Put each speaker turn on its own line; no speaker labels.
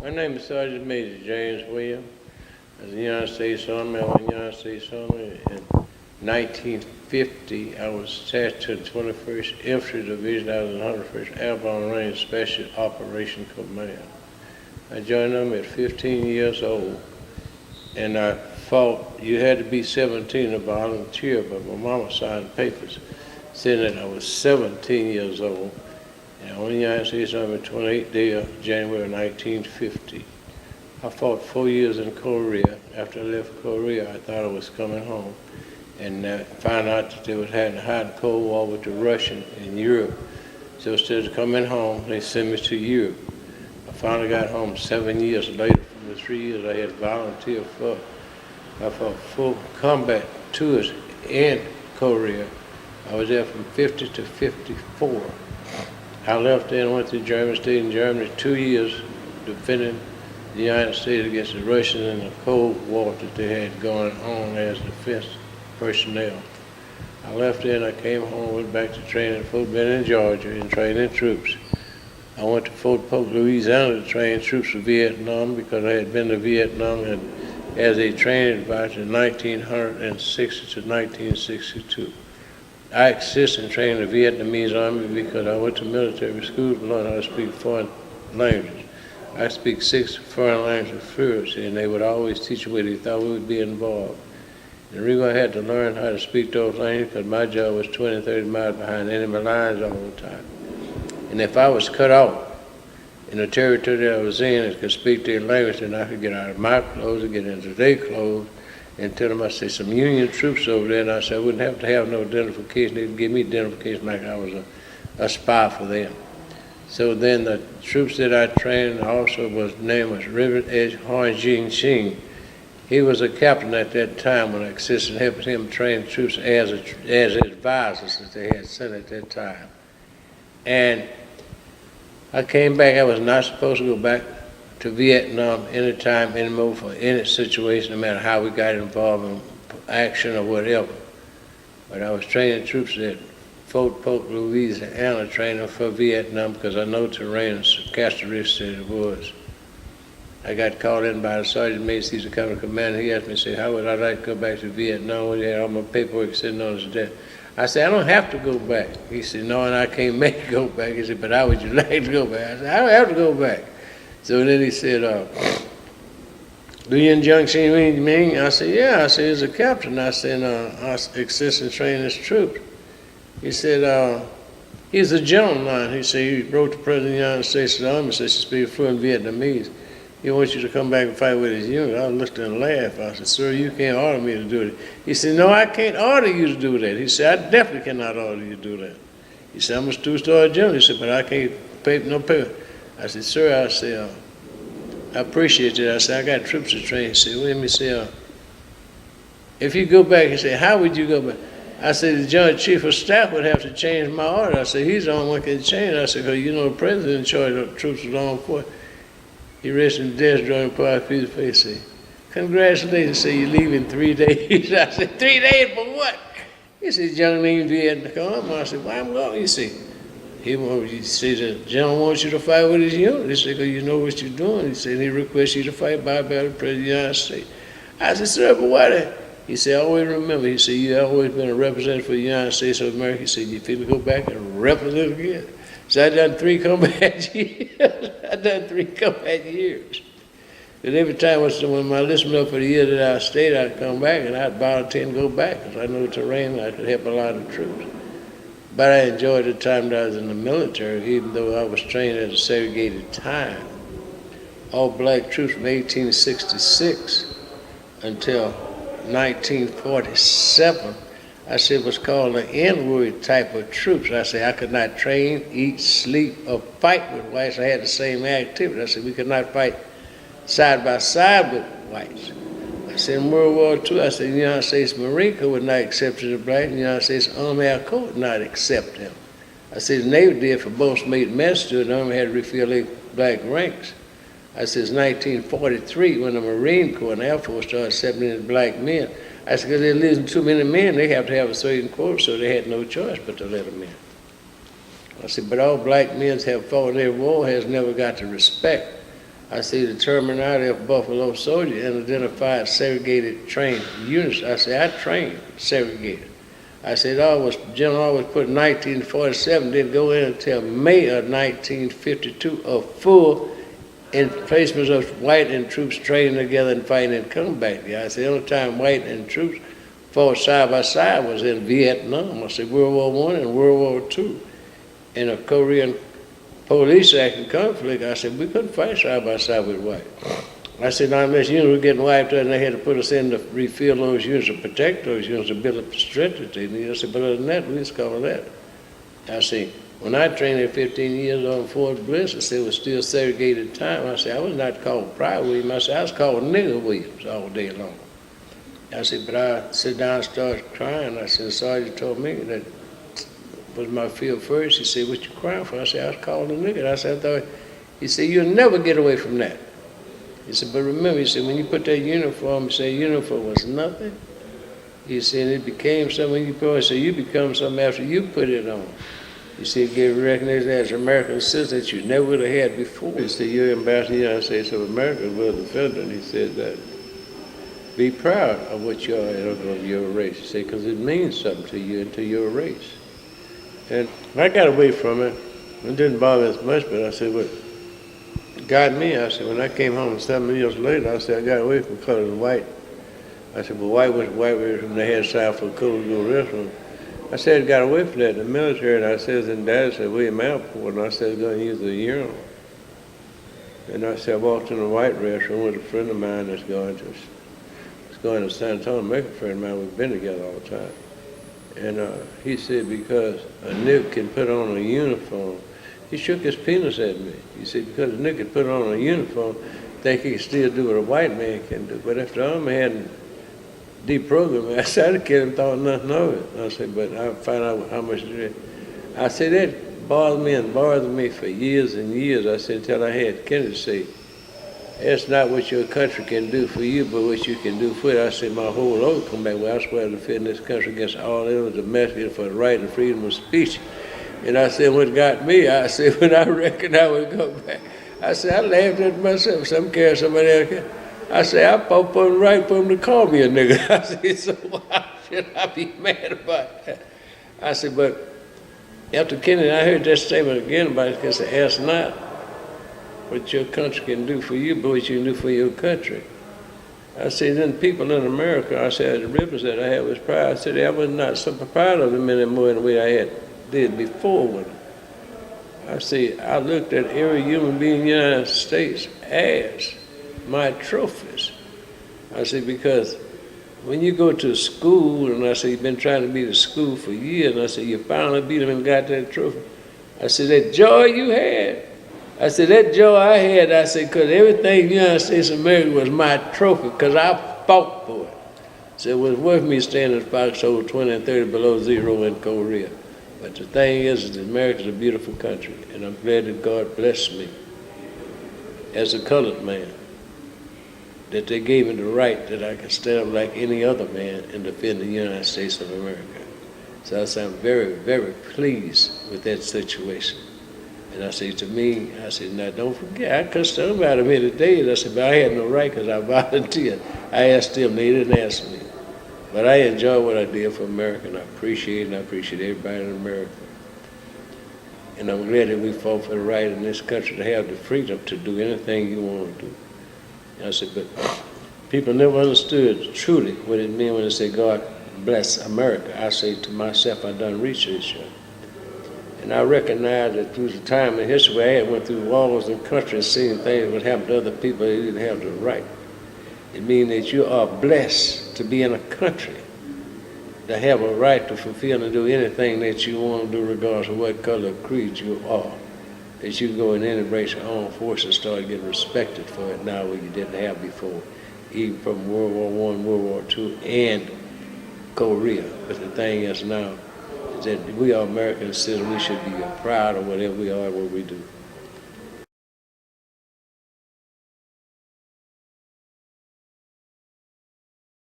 My name is Sergeant Major James Williams. As a United States Army, I was in the United States Army in 1950. I was attached to the 21st Infantry Division. I was in 101st Airborne Range Special Operation Command. I joined them at 15 years old, and I fought. You had to be 17 to volunteer, but my mama signed papers saying that I was 17 years old. And I was in the United States Army 28th day of January 1950. I fought 4 years in Korea. After I left Korea, I thought I was coming home, and found out that they was having a hot and cold war with the Russians in Europe. So instead of coming home, they sent me to Europe. I finally got home 7 years later. From the 3 years I had volunteered for, I fought full combat tours in Korea. I was there from 50 to 54. I left there and went to Germany, stayed in Germany 2 years, defending the United States against the Russians in the Cold War that they had going on as defense personnel. I left there and I came home, went back to training at Fort Benning, Georgia, and training troops. I went to Fort Polk, Louisiana to train troops for Vietnam because I had been to Vietnam as a training advisor in 1960 to 1962. I assisted in training the Vietnamese army because I went to military school to learn how to speak foreign languages. I speak 6 foreign languages fluently, and they would always teach you where they thought we would be involved. And the reason I had to learn how to speak those languages because my job was 20, 30 miles behind enemy lines all the time. And if I was cut off in the territory that I was in and could speak their language, then I could get out of my clothes and get into their clothes and tell them I say some Union troops over there, and I said I wouldn't have to have no identification. They'd give me identification like I was a spy for them. So then the troops that I trained also name was Rivet Edge Horn Jing Ching. He was a captain at that time when I assisted helping him train troops as advisors that they had sent at that time. And I came back. I was not supposed to go back to Vietnam anytime anymore for any situation, no matter how we got involved in action or whatever. But I was training troops at Fort Polk, Louisiana, training for Vietnam because I know terrain and characteristics it was. I got called in by the sergeant major, he's the company commander. He asked me, say, how would I like to go back to Vietnam when he had all my paperwork sitting on his desk? I said, I don't have to go back. He said, no, and I can't make you go back. He said, but how would you like to go back? I said, I don't have to go back. So then he said, do you injunction mean? I said, yeah. I said, he's a captain. I said, I assist in training his troops. He said, he's a gentleman. He said, he wrote to the President of the United States Army, said, she speaks fluent Vietnamese. He wants you to come back and fight with his unit. I looked and laughed. I said, sir, you can't order me to do it. He said, no, I can't order you to do that. He said, I definitely cannot order you to do that. He said, I'm a two-star general. He said, but I can't pay no pay. I said, sir, I said, I appreciate it. I said, I got troops to train. He said, well, let me say, if you go back, he said, how would you go back? I said, the Joint Chief of Staff would have to change my order. I said, he's the only one can change. I said, because you know the President in charge of the troops was on for. He rested in the desk drawing part of his face. He said, congratulations, say you leave in 3 days. I said, 3 days for what? He said, young man Vietnam. I said, why I'm going? He said, he said, the general wants you to fight with his unit. He said, because you know what you're doing. He said, he requests you to fight by the President of the United States. I said, sir, but why that? He said, I always remember. He said, you've always been a representative for the United States of America. He said, you feel to go back and represent again? So I done 3 combat years. I done 3 combat years. And every time when my list up for the year that I stayed, I'd come back and I'd volunteer and go back because I knew the terrain and I could help a lot of troops. But I enjoyed the time that I was in the military, even though I was trained at a segregated time. All black troops from 1866 until 1947, I said, was called an N-word type of troops. I said, I could not train, eat, sleep, or fight with whites. I had the same activity. I said, we could not fight side by side with whites. I said, in World War II, I said, the United States Marine Corps would not accept the black, and the United States Army Air Corps would not accept them. I said, the Navy did for both made mess to it, the Army had to refill their black ranks. I said, it's 1943 when the Marine Corps and Air Force started accepting the black men. I said, because they're losing too many men, they have to have a certain quota, so they had no choice but to let them in. I said, but all black men have fought their war has never got the respect I see the terminology of Buffalo Soldier and identified segregated trained units. I said, I trained segregated. I said, General always put 1947, didn't go in until May of 1952 of full emplacements of white and troops training together and fighting in combat. I said, the only time white and troops fought side by side was in Vietnam. I said, World War I and World War II. In a Korean police action conflict, I said, we couldn't fight side by side with white. I said, now unless units were getting wiped out and they had to put us in to refill those units to protect those units to build up the strength that they need. I said, but other than that, we just call it that. I said, when I trained at 15 years on Fort Bliss, I said it was still segregated time. I said, I was not called Pryor Williams. I said, I was called Nigger Williams all day long. I said, but I sit down and start crying. I said, the sergeant told me that was my field first. He said, what you crying for? I said, I was called a nigger. I said, I thought, he said, you'll never get away from that. He said, but remember, he said, when you put that uniform, he said, uniform was nothing. He said, it became something you put on. He said, you become something after you put it on. He said, give recognition as an American citizen that you never would have had before. He said, you're ambassador of the United States of America, well defender. And he said that, be proud of what you are of your race. He said, because it means something to you and to your race. And I got away from it. It didn't bother as much, but I said, what got me, I said, when I came home 7 years later, I said, I got away from color and white. I said, well, white was when they had signed for color to go restroom. I said, I got away from that in the military, and I said, and Dad said, William Airport, and I said, I was going to use the urinal. And I said, I walked in the white restroom with a friend of mine that's going to San Antonio, make a friend of mine, we've been together all the time. And he said, because a nigger can put on a uniform, he shook his penis at me. He said, because a nigger can put on a uniform, think he can still do what a white man can do. But if the army hadn't deprogrammed me, I said, I'd have thought nothing of it. I said, but I found out how much it is. I said, that bothered me for years and years. I said, until I had Kennedy say, it's not what your country can do for you, but what you can do for it. I said, my whole life come back, well, I swear to defend this country against all enemies domestic for the right and freedom of speech. And I said, what got me, I said, when I reckoned I would go back, I said, I laughed at myself. Some care, somebody else. I said, I fought for the right for him to call me a nigger. I said, so why should I be mad about that? I said, but after Kennedy, I heard that statement again about it, because I asked not what your country can do for you, but what you can do for your country. I said, then people in America, I said, the rivers that I had was proud. I said, I was not so proud of them anymore in the way I did before with them. I said, I looked at every human being in the United States as my trophies. I said, because when you go to school, and I said, you've been trying to be to school for years, and I said, you finally beat them and got that trophy. I said, that joy you had. I said, that joy I had, I said, because everything in the United States of America was my trophy, because I fought for it. So it was worth me staying in foxhole 20 and 30 below zero in Korea. But the thing is that America's a beautiful country, and I'm glad that God blessed me as a colored man, that they gave me the right that I could stand up like any other man and defend the United States of America. So I said, I'm very, very pleased with that situation. And I said, to me, I said, now don't forget, I cussed somebody me today, and I said, but I had no right because I volunteered. I asked them, they didn't ask me. But I enjoy what I did for America, and I appreciate it, and I appreciate everybody in America. And I'm glad that we fought for the right in this country to have the freedom to do anything you want to do. And I said, but people never understood truly what it meant when they say, God bless America. I say to myself, I've done research. And I recognize that through the time in history I had went through wars and countries, seeing things that happened to other people that didn't have the right. It means that you are blessed to be in a country that have a right to fulfill and do anything that you want to do regardless of what color or creed you are. That you can go and embrace your own forces and start getting respected for it now where you didn't have before, even from World War I, World War II, and Korea. But the thing is now, that we are American citizens, we should be proud of whatever we are and what we do.